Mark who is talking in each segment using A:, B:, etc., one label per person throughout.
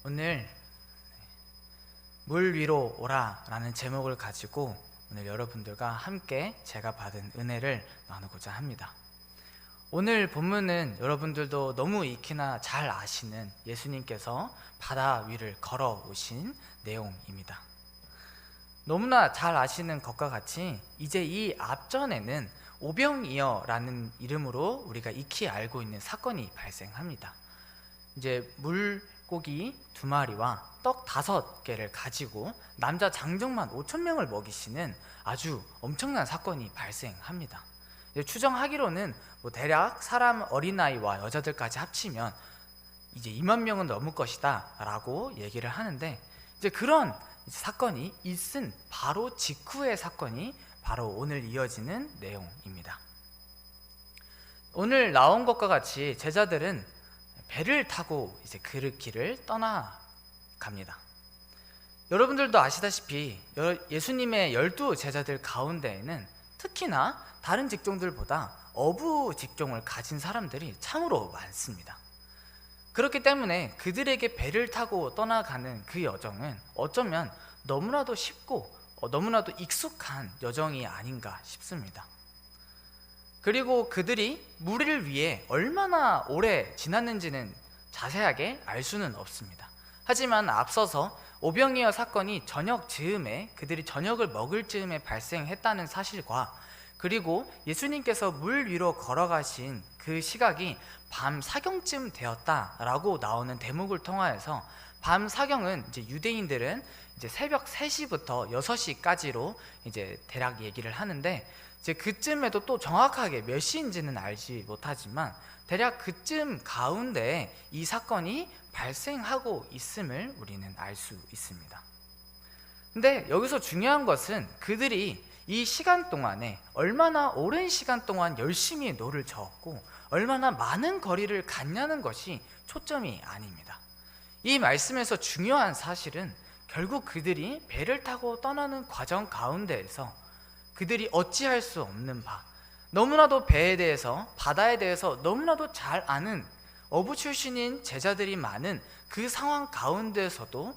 A: 오늘 물 위로 오라 라는 제목을 가지고 오늘 여러분들과 함께 제가 받은 은혜를 나누고자 합니다. 오늘 본문은 여러분들도 너무 익히나 잘 아시는 예수님께서 바다 위를 걸어오신 내용입니다. 너무나 잘 아시는 것과 같이 이제 이 앞전에는 오병이어라는 이름으로 우리가 익히 알고 있는 사건이 발생합니다. 이제 물고기 2마리와 떡 5개를 가지고 남자 장정만 5,000명을 먹이시는 아주 엄청난 사건이 발생합니다. 추정하기로는 대략 사람 어린아이와 여자들까지 합치면 이제 2만 명은 넘을 것이다 라고 얘기를 하는데, 이제 그런 사건이 있은 바로 직후의 사건이 바로 오늘 이어지는 내용입니다. 오늘 나온 것과 같이 제자들은 배를 타고 이제 그 길을 떠나갑니다. 여러분들도 아시다시피 예수님의 12 제자들 가운데에는 특히나 다른 직종들보다 어부 직종을 가진 사람들이 참으로 많습니다. 그렇기 때문에 그들에게 배를 타고 떠나가는 그 여정은 어쩌면 너무나도 쉽고 너무나도 익숙한 여정이 아닌가 싶습니다. 그리고 그들이 물 위에 얼마나 오래 지났는지는 자세하게 알 수는 없습니다. 하지만 앞서서 오병이어 사건이 저녁 즈음에, 그들이 저녁을 먹을 즈음에 발생했다는 사실과, 그리고 예수님께서 물 위로 걸어가신 그 시각이 밤 사경쯤 되었다라고 나오는 대목을 통하여서, 밤 사경은 이제 유대인들은 이제 새벽 3시부터 6시까지로 이제 대략 얘기를 하는데, 이제 그쯤에도 또 정확하게 몇 시인지는 알지 못하지만 대략 그쯤 가운데에 이 사건이 발생하고 있음을 우리는 알 수 있습니다. 근데 여기서 중요한 것은 그들이 이 시간 동안에 얼마나 오랜 시간 동안 열심히 노를 저었고 얼마나 많은 거리를 갔냐는 것이 초점이 아닙니다. 이 말씀에서 중요한 사실은 결국 그들이 배를 타고 떠나는 과정 가운데에서 그들이 어찌할 수 없는 바, 너무나도 배에 대해서, 바다에 대해서 너무나도 잘 아는 어부 출신인 제자들이 많은 그 상황 가운데서도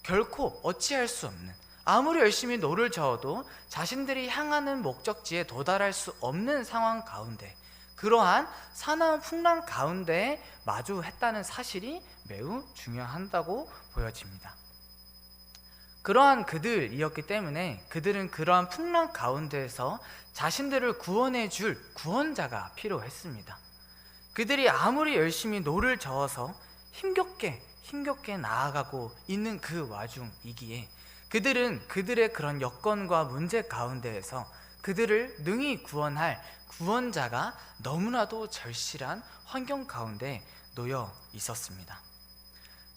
A: 결코 어찌할 수 없는, 아무리 열심히 노를 저어도 자신들이 향하는 목적지에 도달할 수 없는 상황 가운데, 그러한 사나운 풍랑 가운데에 마주했다는 사실이 매우 중요하다고 보여집니다. 그러한 그들이었기 때문에 그들은 그러한 풍랑 가운데에서 자신들을 구원해 줄 구원자가 필요했습니다. 그들이 아무리 열심히 노를 저어서 힘겹게 나아가고 있는 그 와중이기에 그들은 그들의 그런 여건과 문제 가운데에서 그들을 능히 구원할 구원자가 너무나도 절실한 환경 가운데 놓여 있었습니다.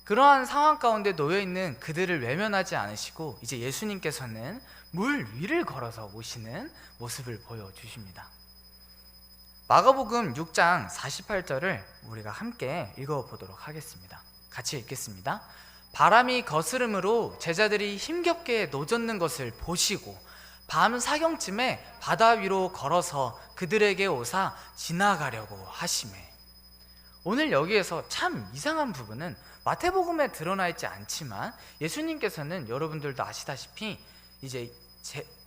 A: 그러한 상황 가운데 놓여있는 그들을 외면하지 않으시고 이제 예수님께서는 물 위를 걸어서 오시는 모습을 보여주십니다. 마가복음 6장 48절을 우리가 함께 읽어보도록 하겠습니다. 같이 읽겠습니다. 바람이 거스름으로 제자들이 힘겹게 노젓는 것을 보시고 밤 사경쯤에 바다 위로 걸어서 그들에게 오사 지나가려고 하시매. 오늘 여기에서 참 이상한 부분은 마태복음에 드러나 있지 않지만 예수님께서는 여러분들도 아시다시피 이제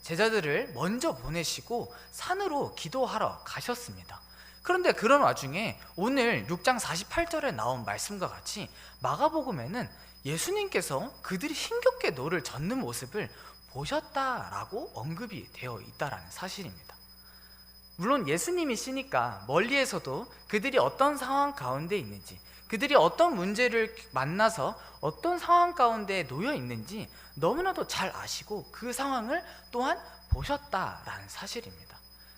A: 제자들을 먼저 보내시고 산으로 기도하러 가셨습니다. 그런데 그런 와중에 오늘 6장 48절에 나온 말씀과 같이 마가복음에는 예수님께서 그들이 힘겹게 노를 젓는 모습을 보셨다라고 언급이 되어 있다는 사실입니다. 물론 예수님이시니까 멀리에서도 그들이 어떤 상황 가운데 있는지, 그들이 어떤 문제를 만나서 어떤 상황 가운데 놓여 있는지 너무나도 잘 아시고 그 상황을 또한 보셨다라는 사실입니다.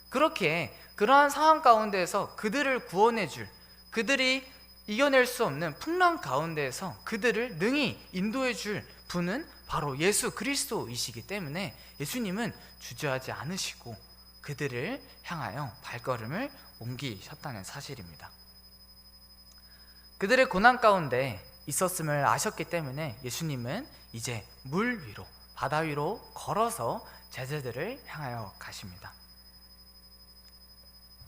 A: 그렇게 그러한 상황 가운데에서 그들을 구원해 줄, 그들이 이겨낼 수 없는 풍랑 가운데에서 그들을 능히 인도해 줄 분은 바로 예수 그리스도이시기 때문에 예수님은 주저하지 않으시고 그들을 향하여 발걸음을 옮기셨다는 사실입니다. 그들의 고난 가운데 있었음을 아셨기 때문에 예수님은 이제 물 위로, 바다 위로 걸어서 제자들을 향하여 가십니다.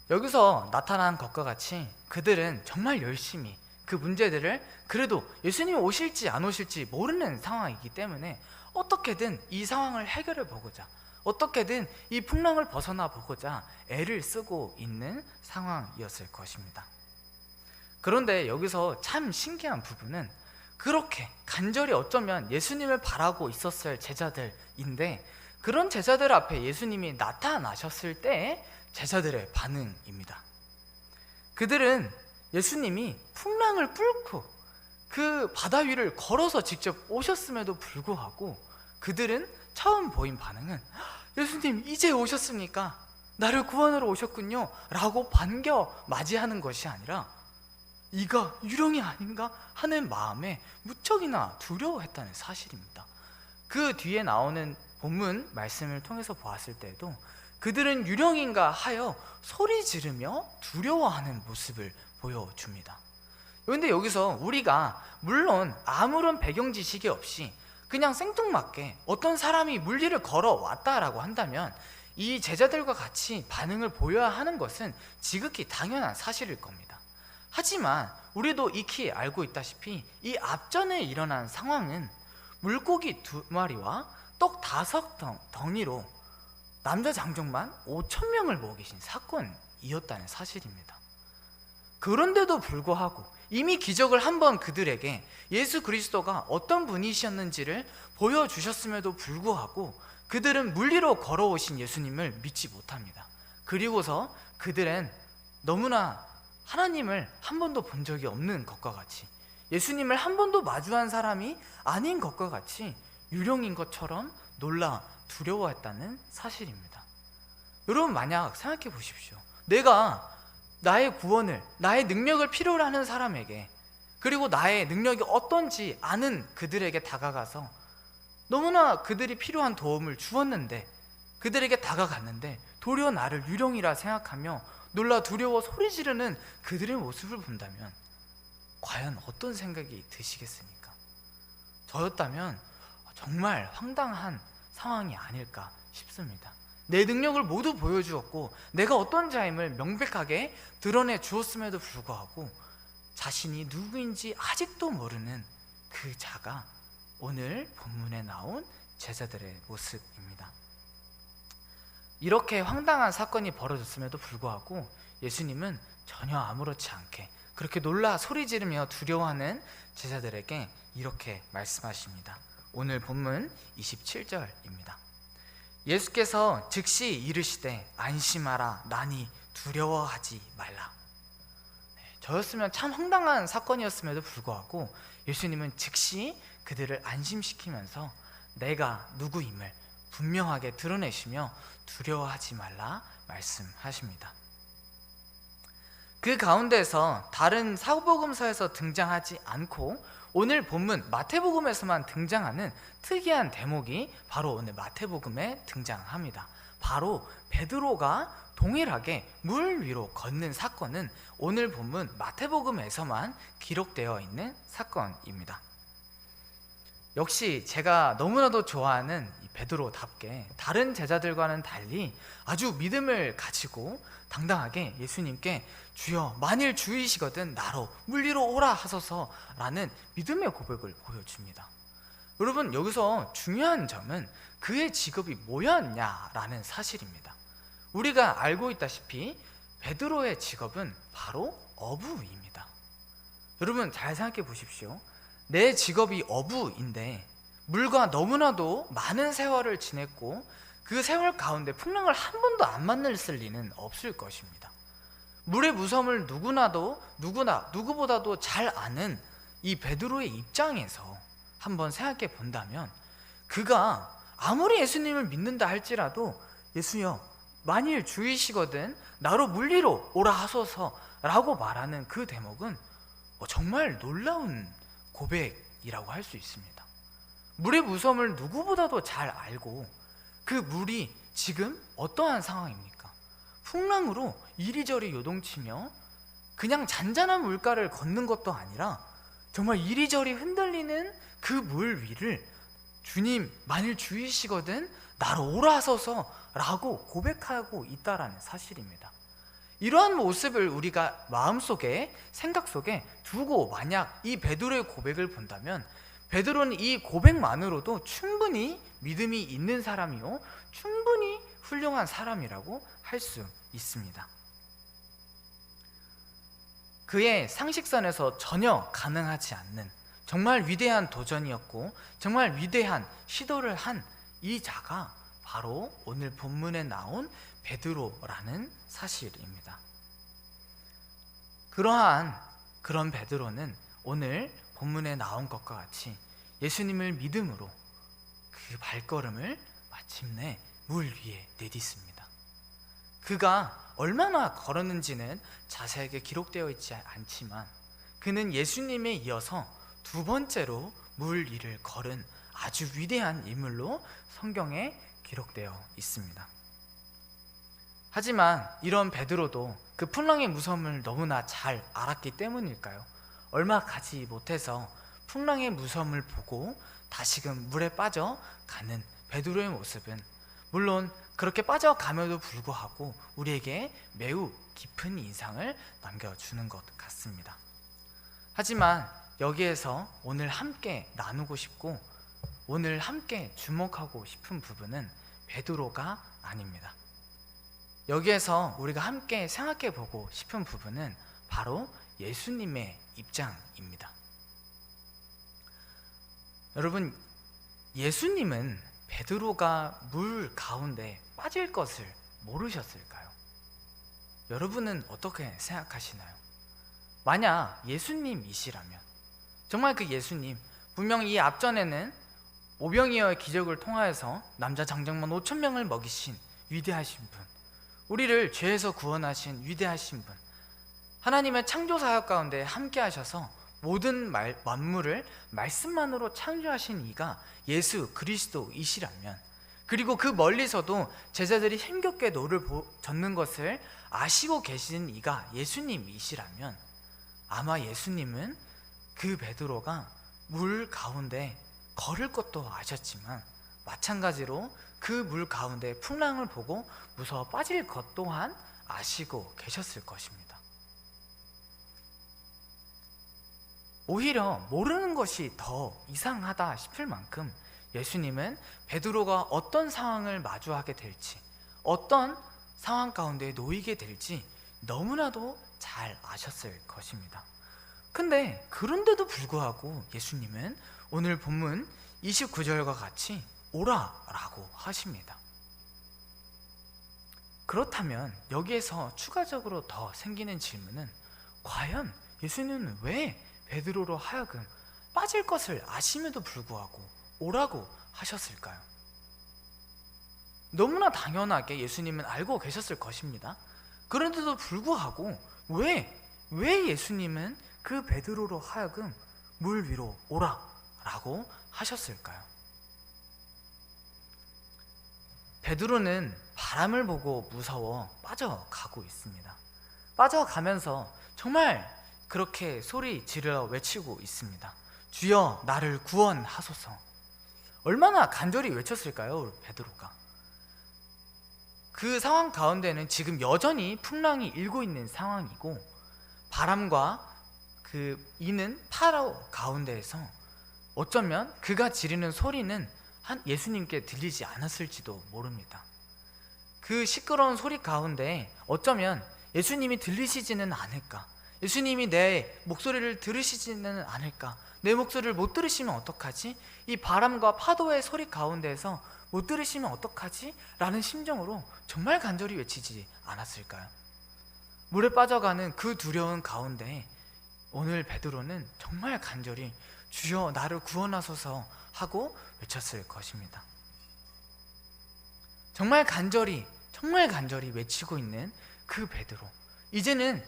A: 여기서 나타난 것과 같이 그들은 정말 열심히 그 문제들을 그래도 예수님이 오실지 안 오실지 모르는 상황이기 때문에 어떻게든 이 상황을 해결해 보고자, 어떻게든 이 풍랑을 벗어나 보고자 애를 쓰고 있는 상황이었을 것입니다. 그런데 여기서 참 신기한 부분은 그렇게 간절히 어쩌면 예수님을 바라고 있었을 제자들인데, 그런 제자들 앞에 예수님이 나타나셨을 때의 제자들의 반응입니다. 그들은 예수님이 풍랑을 뚫고 그 바다 위를 걸어서 직접 오셨음에도 불구하고 그들은 처음 보인 반응은 예수님 이제 오셨습니까? 나를 구원하러 오셨군요 라고 반겨 맞이하는 것이 아니라 이가 유령이 아닌가 하는 마음에 무척이나 두려워했다는 사실입니다. 그 뒤에 나오는 본문 말씀을 통해서 보았을 때에도 그들은 유령인가 하여 소리 지르며 두려워하는 모습을 보여줍니다. 그런데 여기서 우리가 물론 아무런 배경 지식이 없이 그냥 생뚱맞게 어떤 사람이 물리를 걸어왔다라고 한다면 이 제자들과 같이 반응을 보여야 하는 것은 지극히 당연한 사실일 겁니다. 하지만 우리도 익히 알고 있다시피 이 앞전에 일어난 상황은 물고기 2마리와 떡 5덩이로 남자 장정만 5,000명을 먹이신 사건이었다는 사실입니다. 그런데도 불구하고 이미 기적을 한번 그들에게 예수 그리스도가 어떤 분이셨는지를 보여주셨음에도 불구하고 그들은 물리로 걸어오신 예수님을 믿지 못합니다. 그리고서 그들은 너무나 하나님을 한 번도 본 적이 없는 것과 같이, 예수님을 한 번도 마주한 사람이 아닌 것과 같이 유령인 것처럼 놀라 두려워했다는 사실입니다. 여러분, 만약 생각해 보십시오. 내가 나의 구원을, 나의 능력을 필요로 하는 사람에게, 그리고 나의 능력이 어떤지 아는 그들에게 다가가서 너무나 그들이 필요한 도움을 주었는데, 그들에게 다가갔는데 도리어 나를 유령이라 생각하며 놀라 두려워 소리 지르는 그들의 모습을 본다면 과연 어떤 생각이 드시겠습니까? 저였다면 정말 황당한 상황이 아닐까 싶습니다. 내 능력을 모두 보여주었고 내가 어떤 자임을 명백하게 드러내 주었음에도 불구하고 자신이 누구인지 아직도 모르는 그 자가 오늘 본문에 나온 제자들의 모습입니다. 이렇게 황당한 사건이 벌어졌음에도 불구하고 예수님은 전혀 아무렇지 않게 그렇게 놀라 소리 지르며 두려워하는 제자들에게 이렇게 말씀하십니다. 오늘 본문 27절입니다. 예수께서 즉시 이르시되 안심하라, 나니 두려워하지 말라. 저였으면 참 황당한 사건이었음에도 불구하고 예수님은 즉시 그들을 안심시키면서 내가 누구임을 분명하게 드러내시며 두려워하지 말라 말씀하십니다. 그 가운데서 다른 사복음서에서 등장하지 않고 오늘 본문 마태복음에서만 등장하는 특이한 대목이 바로 오늘 마태복음에 등장합니다. 바로 베드로가 동일하게 물 위로 걷는 사건은 오늘 본문 마태복음에서만 기록되어 있는 사건입니다. 역시 제가 너무나도 좋아하는 베드로답게 다른 제자들과는 달리 아주 믿음을 가지고 당당하게 예수님께 주여 만일 주이시거든 나로 물리로 오라 하소서라는 믿음의 고백을 보여줍니다. 여러분, 여기서 중요한 점은 그의 직업이 뭐였냐라는 사실입니다. 우리가 알고 있다시피 베드로의 직업은 바로 어부입니다. 여러분, 잘 생각해 보십시오. 내 직업이 어부인데 물과 너무나도 많은 세월을 지냈고 그 세월 가운데 풍랑을 한 번도 안 만났을 리는 없을 것입니다. 물의 무서움을 누구보다도 잘 아는 이 베드로의 입장에서 한번 생각해 본다면 그가 아무리 예수님을 믿는다 할지라도 예수여 만일 주이시거든 나로 물리로 오라 하소서라고 말하는 그 대목은 정말 놀라운 고백이라고 할 수 있습니다. 물의 무서움을 누구보다도 잘 알고 그 물이 지금 어떠한 상황입니까? 풍랑으로 이리저리 요동치며 그냥 잔잔한 물가를 걷는 것도 아니라 정말 이리저리 흔들리는 그 물 위를 주님 만일 주이시거든 나로 오라 하소서라고 고백하고 있다라는 사실입니다. 이러한 모습을 우리가 마음속에, 생각 속에 두고 만약 이 베드로의 고백을 본다면 베드로는 이 고백만으로도 충분히 믿음이 있는 사람이요, 충분히 훌륭한 사람이라고 할 수 있습니다. 그의 상식선에서 전혀 가능하지 않는 정말 위대한 도전이었고 정말 위대한 시도를 한 이 자가 바로 오늘 본문에 나온 베드로라는 사실입니다. 그런 베드로는 오늘 본문에 나온 것과 같이 예수님을 믿음으로 그 발걸음을 마침내 물 위에 내딛습니다. 그가 얼마나 걸었는지는 자세하게 기록되어 있지 않지만 그는 예수님에 이어서 두 번째로 물 위를 걸은 아주 위대한 인물로 성경에 기록되어 있습니다. 하지만 이런 베드로도 그 풍랑의 무서움을 너무나 잘 알았기 때문일까요? 얼마 가지 못해서 풍랑의 무서움을 보고 다시금 물에 빠져가는 베드로의 모습은 물론 그렇게 빠져감에도 불구하고 우리에게 매우 깊은 인상을 남겨주는 것 같습니다. 하지만 여기에서 오늘 함께 나누고 싶고 오늘 함께 주목하고 싶은 부분은 베드로가 아닙니다. 여기에서 우리가 함께 생각해 보고 싶은 부분은 바로 예수님의 입장입니다. 여러분, 예수님은 베드로가 물 가운데 빠질 것을 모르셨을까요? 여러분은 어떻게 생각하시나요? 만약 예수님이시라면, 정말 그 예수님, 분명히 이 앞전에는 오병이어의 기적을 통하여서 남자 장정만 5,000명을 먹이신 위대하신 분, 우리를 죄에서 구원하신 위대하신 분, 하나님의 창조 사역 가운데 함께 하셔서 모든 만물을 말씀만으로 창조하신 이가 예수 그리스도이시라면, 그리고 그 멀리서도 제자들이 힘겹게 노를 젓는 것을 아시고 계신 이가 예수님이시라면 아마 예수님은 그 베드로가 물 가운데 걸을 것도 아셨지만 마찬가지로 그 물 가운데 풍랑을 보고 무서워 빠질 것 또한 아시고 계셨을 것입니다. 오히려 모르는 것이 더 이상하다 싶을 만큼 예수님은 베드로가 어떤 상황을 마주하게 될지, 어떤 상황 가운데 놓이게 될지 너무나도 잘 아셨을 것입니다. 근데 그런데도 불구하고 예수님은 오늘 본문 29절과 같이 오라라고 하십니다. 그렇다면 여기에서 추가적으로 더 생기는 질문은 과연 예수님은 왜 베드로로 하여금 빠질 것을 아심에도 불구하고 오라고 하셨을까요? 너무나 당연하게 예수님은 알고 계셨을 것입니다. 그런데도 불구하고 왜 예수님은 그 베드로로 하여금 물 위로 오라라고 하셨을까요? 베드로는 바람을 보고 무서워 빠져가고 있습니다. 빠져가면서 정말 그렇게 소리 지르어 외치고 있습니다. 주여 나를 구원하소서. 얼마나 간절히 외쳤을까요, 베드로가? 그 상황 가운데는 지금 여전히 풍랑이 일고 있는 상황이고 바람과 그 이는 파라오 가운데에서 어쩌면 그가 지르는 소리는 한 예수님께 들리지 않았을지도 모릅니다. 그 시끄러운 소리 가운데 어쩌면 예수님이 들리시지는 않을까, 예수님이 내 목소리를 들으시지는 않을까, 내 목소리를 못 들으시면 어떡하지? 이 바람과 파도의 소리 가운데에서 못 들으시면 어떡하지? 라는 심정으로 정말 간절히 외치지 않았을까요? 물에 빠져가는 그 두려운 가운데 오늘 베드로는 정말 간절히 주여 나를 구원하소서 하고 외쳤을 것입니다. 정말 간절히 외치고 있는 그 베드로, 이제는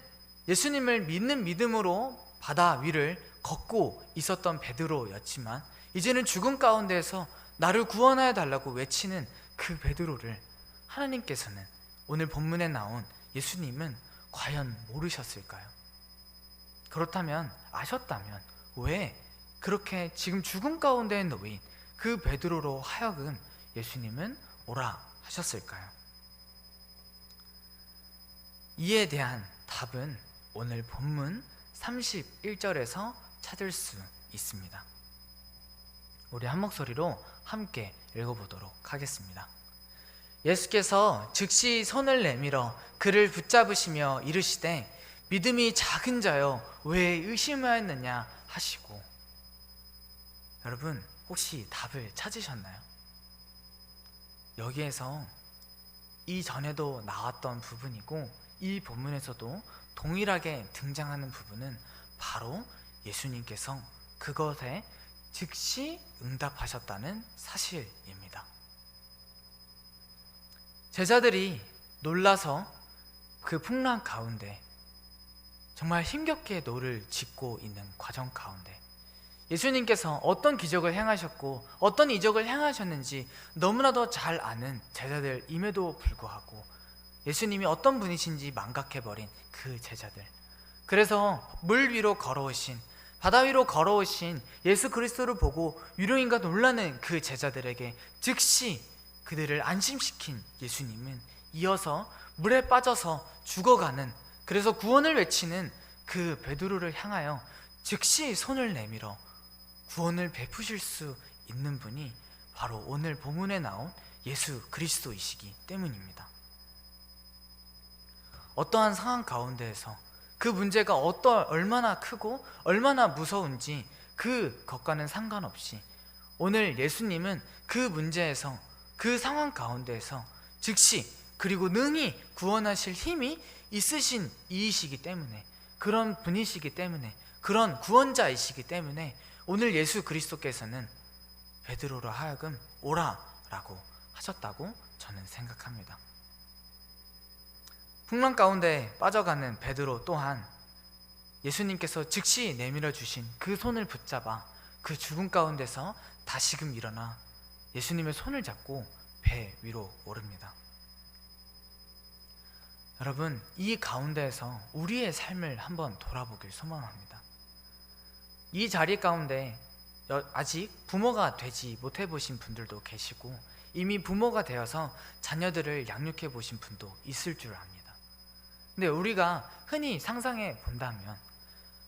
A: 예수님을 믿는 믿음으로 바다 위를 걷고 있었던 베드로였지만 이제는 죽음 가운데에서 나를 구원하여 달라고 외치는 그 베드로를 하나님께서는 오늘 본문에 나온 예수님은 과연 모르셨을까요? 그렇다면, 아셨다면 왜 그렇게 지금 죽음 가운데에 놓인 그 베드로로 하여금 예수님은 오라 하셨을까요? 이에 대한 답은 오늘 본문 31절에서 찾을 수 있습니다. 우리 한 목소리로 함께 읽어보도록 하겠습니다. 예수께서 즉시 손을 내밀어 그를 붙잡으시며 이르시되 믿음이 작은 자여 왜 의심하였느냐 하시고. 여러분, 혹시 답을 찾으셨나요? 여기에서 이전에도 나왔던 부분이고 이 본문에서도 동일하게 등장하는 부분은 바로 예수님께서 그것에 즉시 응답하셨다는 사실입니다. 제자들이 놀라서 그 풍랑 가운데 정말 힘겹게 노를 짓고 있는 과정 가운데 예수님께서 어떤 기적을 행하셨고 어떤 이적을 행하셨는지 너무나도 잘 아는 제자들임에도 불구하고 예수님이 어떤 분이신지 망각해버린 그 제자들, 그래서 물 위로 걸어오신, 바다 위로 걸어오신 예수 그리스도를 보고 유령인가 놀라는 그 제자들에게 즉시 그들을 안심시킨 예수님은 이어서 물에 빠져서 죽어가는, 그래서 구원을 외치는 그 베드로를 향하여 즉시 손을 내밀어 구원을 베푸실 수 있는 분이 바로 오늘 본문에 나온 예수 그리스도이시기 때문입니다. 어떠한 상황 가운데에서 그 문제가 얼마나 크고 얼마나 무서운지 그것과는 상관없이 오늘 예수님은 그 문제에서, 그 상황 가운데에서 즉시 그리고 능히 구원하실 힘이 있으신 이이시기 때문에, 그런 분이시기 때문에, 그런 구원자이시기 때문에 오늘 예수 그리스도께서는 베드로로 하여금 오라라고 하셨다고 저는 생각합니다. 풍랑 가운데 빠져가는 베드로 또한 예수님께서 즉시 내밀어 주신 그 손을 붙잡아 그 죽음 가운데서 다시금 일어나 예수님의 손을 잡고 배 위로 오릅니다. 여러분, 이 가운데에서 우리의 삶을 한번 돌아보길 소망합니다. 이 자리 가운데 아직 부모가 되지 못해 보신 분들도 계시고 이미 부모가 되어서 자녀들을 양육해 보신 분도 있을 줄 압니다. 근데 우리가 흔히 상상해 본다면,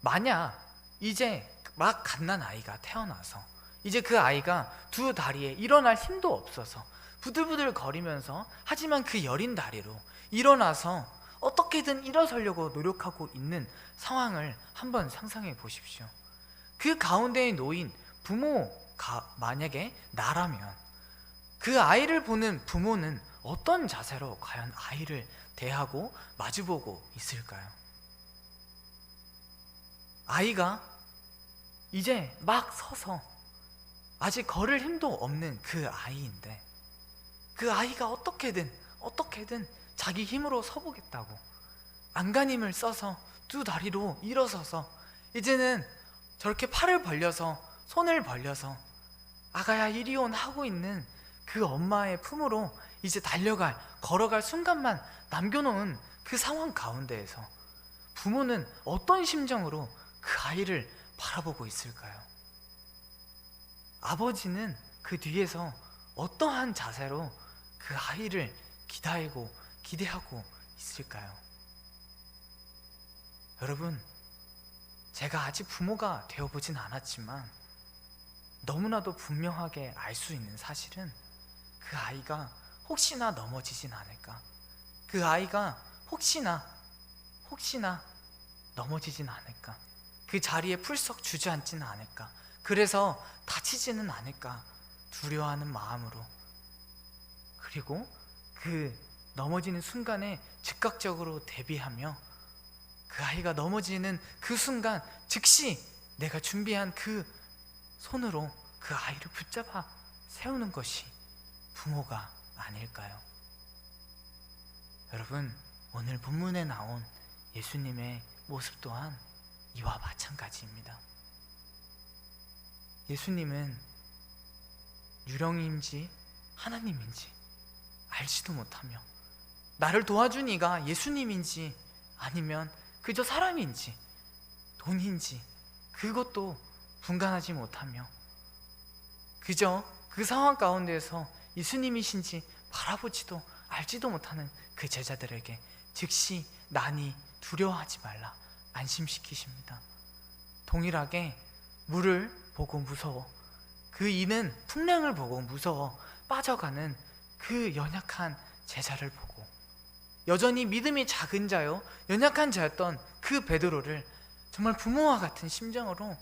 A: 만약 이제 막 갓난 아이가 태어나서 이제 그 아이가 두 다리에 일어날 힘도 없어서 부들부들 거리면서, 하지만 그 여린 다리로 일어나서 어떻게든 일어서려고 노력하고 있는 상황을 한번 상상해 보십시오. 그 가운데에 놓인 부모가 만약에 나라면 그 아이를 보는 부모는 어떤 자세로 과연 아이를 대하고 마주보고 있을까요? 아이가 이제 막 서서 아직 걸을 힘도 없는 그 아이인데 그 아이가 어떻게든 자기 힘으로 서보겠다고 안간힘을 써서 두 다리로 일어서서 이제는 저렇게 팔을 벌려서 손을 벌려서 아가야 이리 온 하고 있는 그 엄마의 품으로 이제 걸어갈 순간만 남겨놓은 그 상황 가운데에서 부모는 어떤 심정으로 그 아이를 바라보고 있을까요? 아버지는 그 뒤에서 어떠한 자세로 그 아이를 기대하고 있을까요? 여러분, 제가 아직 부모가 되어보진 않았지만 너무나도 분명하게 알 수 있는 사실은 그 아이가 혹시나 넘어지진 않을까, 그 아이가 혹시나 넘어지진 않을까, 그 자리에 풀썩 주저앉지는 않을까, 그래서 다치지는 않을까 두려워하는 마음으로, 그리고 그 넘어지는 순간에 즉각적으로 대비하며 그 아이가 넘어지는 그 순간 즉시 내가 준비한 그 손으로 그 아이를 붙잡아 세우는 것이 부모가 아닐까요? 여러분, 오늘 본문에 나온 예수님의 모습 또한 이와 마찬가지입니다. 예수님은 유령인지 하나님인지 알지도 못하며 나를 도와준 이가 예수님인지 아니면 그저 사람인지 돈인지 그것도 분간하지 못하며 그저 그 상황 가운데에서 예수님이신지 바라보지도 알지도 못하는 그 제자들에게 즉시 나니 두려워하지 말라 안심시키십니다. 동일하게 물을 보고 무서워, 그 이는 풍랑을 보고 무서워 빠져가는 그 연약한 제자를 보고 여전히 믿음이 작은 자요 연약한 자였던 그 베드로를 정말 부모와 같은 심정으로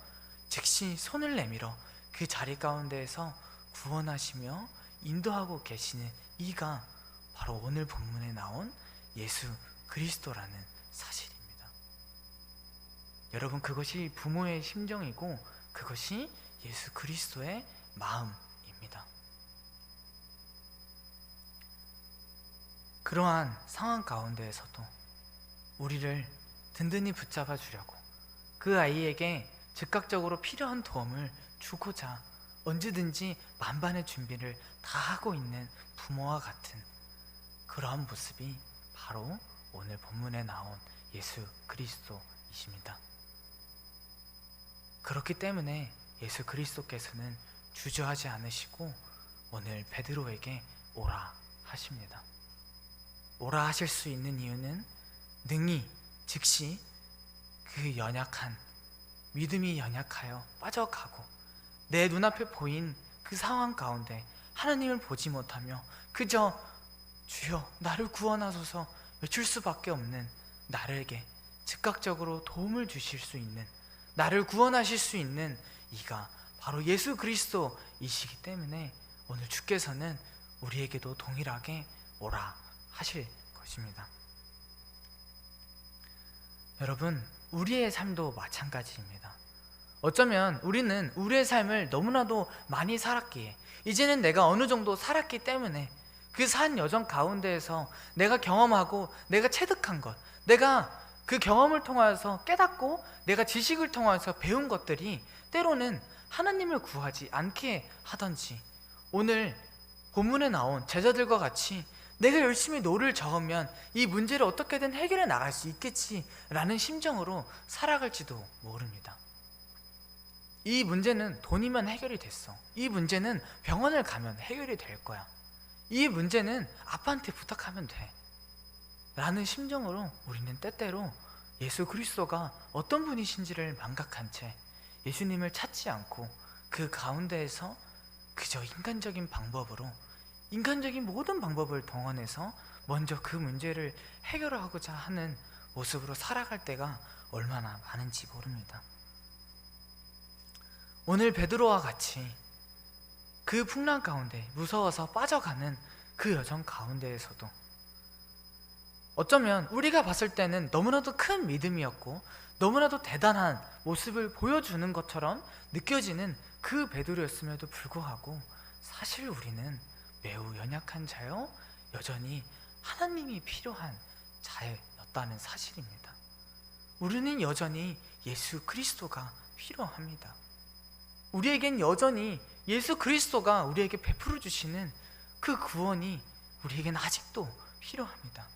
A: 즉시 손을 내밀어 그 자리 가운데에서 구원하시며 인도하고 계시는 이가 바로 오늘 본문에 나온 예수 그리스도라는 사실입니다. 여러분, 그것이 부모의 심정이고 그것이 예수 그리스도의 마음입니다. 그러한 상황 가운데에서도 우리를 든든히 붙잡아 주려고 그 아이에게 즉각적으로 필요한 도움을 주고자 언제든지 만반의 준비를 다 하고 있는 부모와 같은 그러한 모습이 바로 오늘 본문에 나온 예수 그리스도이십니다. 그렇기 때문에 예수 그리스도께서는 주저하지 않으시고 오늘 베드로에게 오라 하십니다. 오라 하실 수 있는 이유는 능히 즉시 그 연약한 믿음이 연약하여 빠져가고 내 눈앞에 보인 그 상황 가운데 하나님을 보지 못하며 그저 주여 나를 구원하소서 외칠 수밖에 없는 나에게 즉각적으로 도움을 주실 수 있는, 나를 구원하실 수 있는 이가 바로 예수 그리스도이시기 때문에 오늘 주께서는 우리에게도 동일하게 오라 하실 것입니다. 여러분, 우리의 삶도 마찬가지입니다. 어쩌면 우리는 우리의 삶을 너무나도 많이 살았기에 이제는 내가 어느 정도 살았기 때문에 그 산 여정 가운데에서 내가 경험하고 내가 체득한 것, 내가 그 경험을 통하여서 깨닫고 내가 지식을 통해서 배운 것들이 때로는 하나님을 구하지 않게 하던지 오늘 본문에 나온 제자들과 같이 내가 열심히 노를 저으면 이 문제를 어떻게든 해결해 나갈 수 있겠지라는 심정으로 살아갈지도 모릅니다. 이 문제는 돈이면 해결이 됐어. 이 문제는 병원을 가면 해결이 될 거야. 이 문제는 아빠한테 부탁하면 돼 라는 심정으로 우리는 때때로 예수 그리스도가 어떤 분이신지를 망각한 채 예수님을 찾지 않고 그 가운데에서 그저 인간적인 방법으로 인간적인 모든 방법을 동원해서 먼저 그 문제를 해결하고자 하는 모습으로 살아갈 때가 얼마나 많은지 모릅니다. 오늘 베드로와 같이 그 풍랑 가운데 무서워서 빠져가는 그 여정 가운데에서도 어쩌면 우리가 봤을 때는 너무나도 큰 믿음이었고 너무나도 대단한 모습을 보여주는 것처럼 느껴지는 그 베드로였음에도 불구하고 사실 우리는 매우 연약한 자요 여전히 하나님이 필요한 자였다는 사실입니다. 우리는 여전히 예수 그리스도가 필요합니다. 우리에겐 여전히 예수 그리스도가 우리에게 베풀어 주시는 그 구원이 우리에겐 아직도 필요합니다.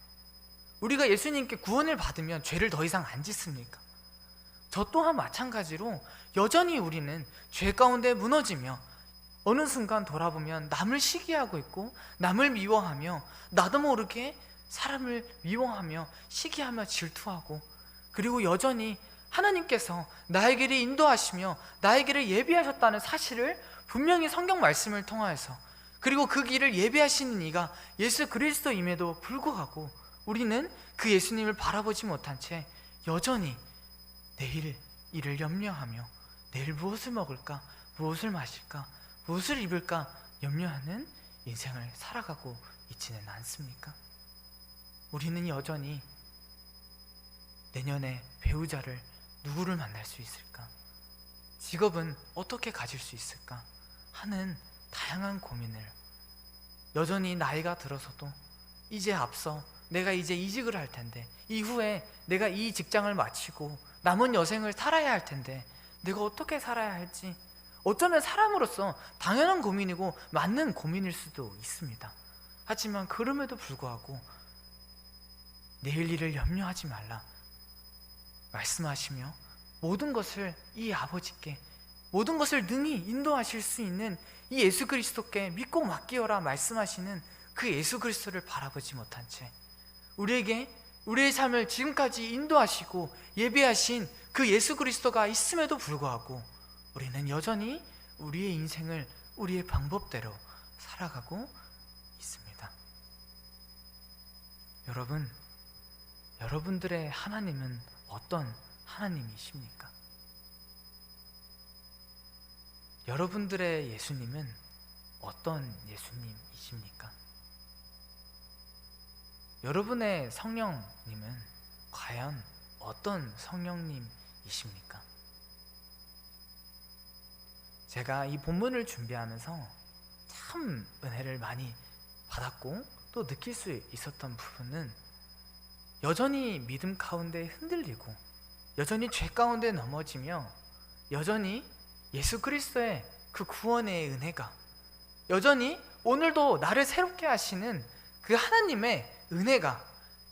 A: 우리가 예수님께 구원을 받으면 죄를 더 이상 안 짓습니까? 저 또한 마찬가지로 여전히 우리는 죄 가운데 무너지며 어느 순간 돌아보면 남을 시기하고 있고 남을 미워하며 나도 모르게 사람을 미워하며 시기하며 질투하고 그리고 여전히 하나님께서 나의 길을 인도하시며 나의 길을 예비하셨다는 사실을 분명히 성경 말씀을 통하여서 그리고 그 길을 예비하시는 이가 예수 그리스도임에도 불구하고 우리는 그 예수님을 바라보지 못한 채 여전히 내일 일을 염려하며 내일 무엇을 먹을까, 무엇을 마실까, 무엇을 입을까 염려하는 인생을 살아가고 있지는 않습니까? 우리는 여전히 내년에 배우자를 누구를 만날 수 있을까? 직업은 어떻게 가질 수 있을까? 하는 다양한 고민을 여전히 나이가 들어서도 이제 앞서 내가 이제 이직을 할 텐데 이후에 내가 이 직장을 마치고 남은 여생을 살아야 할 텐데 내가 어떻게 살아야 할지 어쩌면 사람으로서 당연한 고민이고 맞는 고민일 수도 있습니다. 하지만 그럼에도 불구하고 내일 일을 염려하지 말라 말씀하시며 모든 것을 이 아버지께 모든 것을 능히 인도하실 수 있는 이 예수 그리스도께 믿고 맡기어라 말씀하시는 그 예수 그리스도를 바라보지 못한 채 우리에게 우리의 삶을 지금까지 인도하시고 예비하신 그 예수 그리스도가 있음에도 불구하고 우리는 여전히 우리의 인생을 우리의 방법대로 살아가고 있습니다. 여러분, 여러분들의 하나님은 어떤 하나님이십니까? 여러분들의 예수님은 어떤 예수님이십니까? 여러분의 성령님은 과연 어떤 성령님이십니까? 제가 이 본문을 준비하면서 참 은혜를 많이 받았고 또 느낄 수 있었던 부분은 여전히 믿음 가운데 흔들리고 여전히 죄 가운데 넘어지며 여전히 예수 그리스도의 그 구원의 은혜가 여전히 오늘도 나를 새롭게 하시는 그 하나님의 은혜가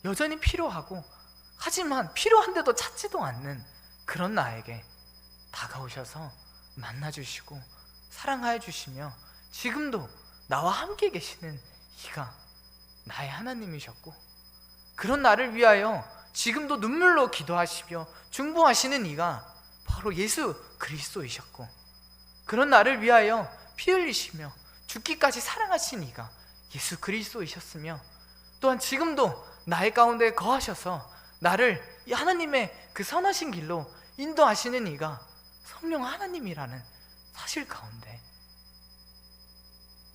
A: 여전히 필요하고 하지만 필요한데도 찾지도 않는 그런 나에게 다가오셔서 만나주시고 사랑하여 주시며 지금도 나와 함께 계시는 이가 나의 하나님이셨고 그런 나를 위하여 지금도 눈물로 기도하시며 중보하시는 이가 바로 예수 그리스도이셨고 그런 나를 위하여 피 흘리시며 죽기까지 사랑하신 이가 예수 그리스도이셨으며 또한 지금도 나의 가운데 거하셔서 나를 이 하나님의 그 선하신 길로 인도하시는 이가 성령 하나님이라는 사실 가운데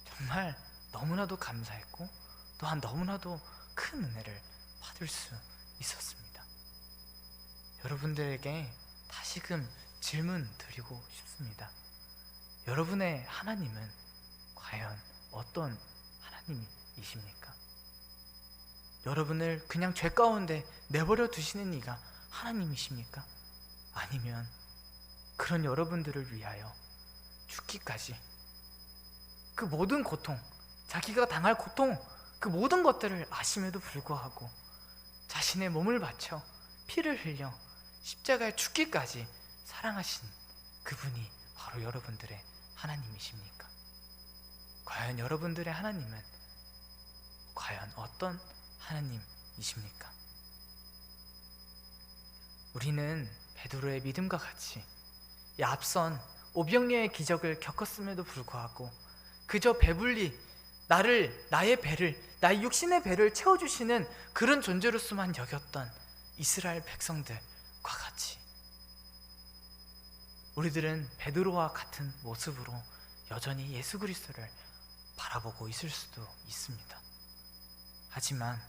A: 정말 너무나도 감사했고 또한 너무나도 큰 은혜를 받을 수 있었습니다. 여러분들에게 다시금 질문 드리고 싶습니다. 여러분의 하나님은 과연 어떤 하나님이십니까? 여러분을 그냥 죄 가운데 내버려 두시는 이가 하나님이십니까? 아니면 그런 여러분들을 위하여 죽기까지 그 모든 고통, 자기가 당할 고통, 그 모든 것들을 아심에도 불구하고 자신의 몸을 바쳐 피를 흘려 십자가에 죽기까지 사랑하신 그분이 바로 여러분들의 하나님이십니까? 과연 여러분들의 하나님은 과연 어떤 하나님이십니까? 우리는 베드로의 믿음과 같이 이 앞선 오병이어의 기적을 겪었음에도 불구하고 그저 배불리 나의 배를, 나의 육신의 배를 채워주시는 그런 존재로서만 여겼던 이스라엘 백성들과 같이 우리들은 베드로와 같은 모습으로 여전히 예수 그리스도를 바라보고 있을 수도 있습니다. 하지만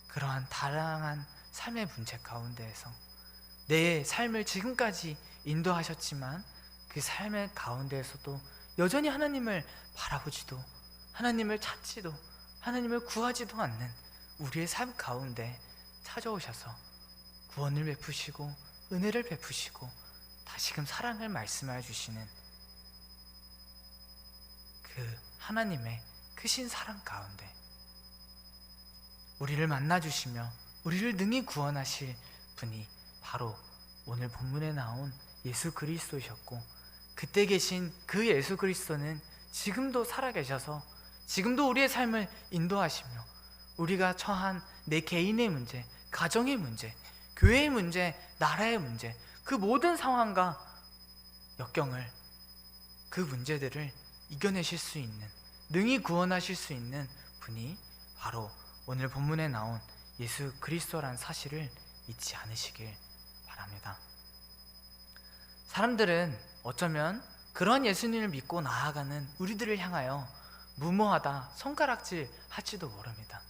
A: 그러한 다양한 삶의 문제 가운데에서 내 삶을 지금까지 인도하셨지만 그 삶의 가운데에서도 여전히 하나님을 바라보지도 하나님을 찾지도 하나님을 구하지도 않는 우리의 삶 가운데 찾아오셔서 구원을 베푸시고 은혜를 베푸시고 다시금 사랑을 말씀하여 주시는 그 하나님의 크신 사랑 가운데 우리를 만나주시며 우리를 능히 구원하실 분이 바로 오늘 본문에 나온 예수 그리스도이셨고 그때 계신 그 예수 그리스도는 지금도 살아계셔서 지금도 우리의 삶을 인도하시며 우리가 처한 내 개인의 문제, 가정의 문제, 교회의 문제, 나라의 문제 그 모든 상황과 역경을 그 문제들을 이겨내실 수 있는 능히 구원하실 수 있는 분이 바로 오늘 본문에 나온 예수 그리스도라는 사실을 잊지 않으시길 바랍니다. 사람들은 어쩌면 그런 예수님을 믿고 나아가는 우리들을 향하여 무모하다 손가락질 할지도 모릅니다.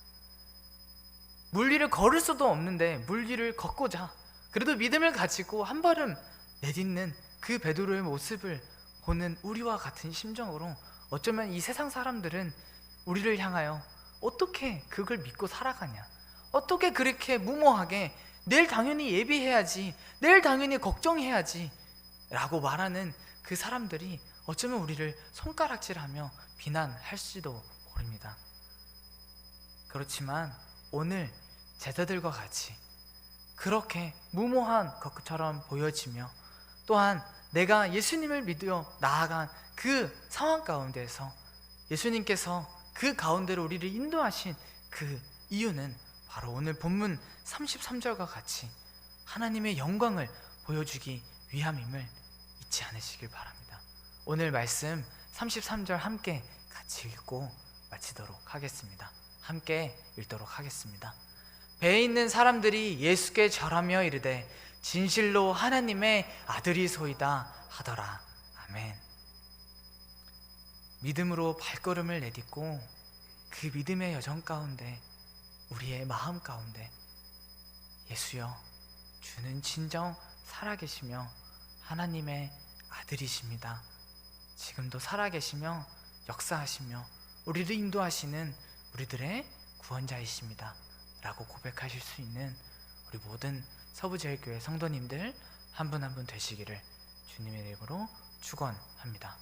A: 물리를 걸을 수도 없는데 물리를 걷고자 그래도 믿음을 가지고 한 걸음 내딛는 그 베드로의 모습을 보는 우리와 같은 심정으로 어쩌면 이 세상 사람들은 우리를 향하여 어떻게 그걸 믿고 살아가냐, 어떻게 그렇게 무모하게 내일 당연히 예비해야지, 내일 당연히 걱정해야지 라고 말하는 그 사람들이 어쩌면 우리를 손가락질하며 비난할지도 모릅니다. 그렇지만 오늘 제자들과 같이 그렇게 무모한 것처럼 보여지며 또한 내가 예수님을 믿어 나아간 그 상황 가운데에서 예수님께서 그 가운데로 우리를 인도하신 그 이유는 바로 오늘 본문 33절과 같이 하나님의 영광을 보여주기 위함임을 잊지 않으시길 바랍니다. 오늘 말씀 33절 함께 같이 읽고 마치도록 하겠습니다. 함께 읽도록 하겠습니다. 배에 있는 사람들이 예수께 절하며 이르되 진실로 하나님의 아들이소이다 하더라. 아멘. 믿음으로 발걸음을 내딛고 그 믿음의 여정 가운데 우리의 마음 가운데 예수여, 주는 진정 살아계시며 하나님의 아들이십니다. 지금도 살아계시며 역사하시며 우리를 인도하시는 우리들의 구원자이십니다 라고 고백하실 수 있는 우리 모든 서부제일교회 성도님들 한 분 한 분 되시기를 주님의 이름으로 축원합니다.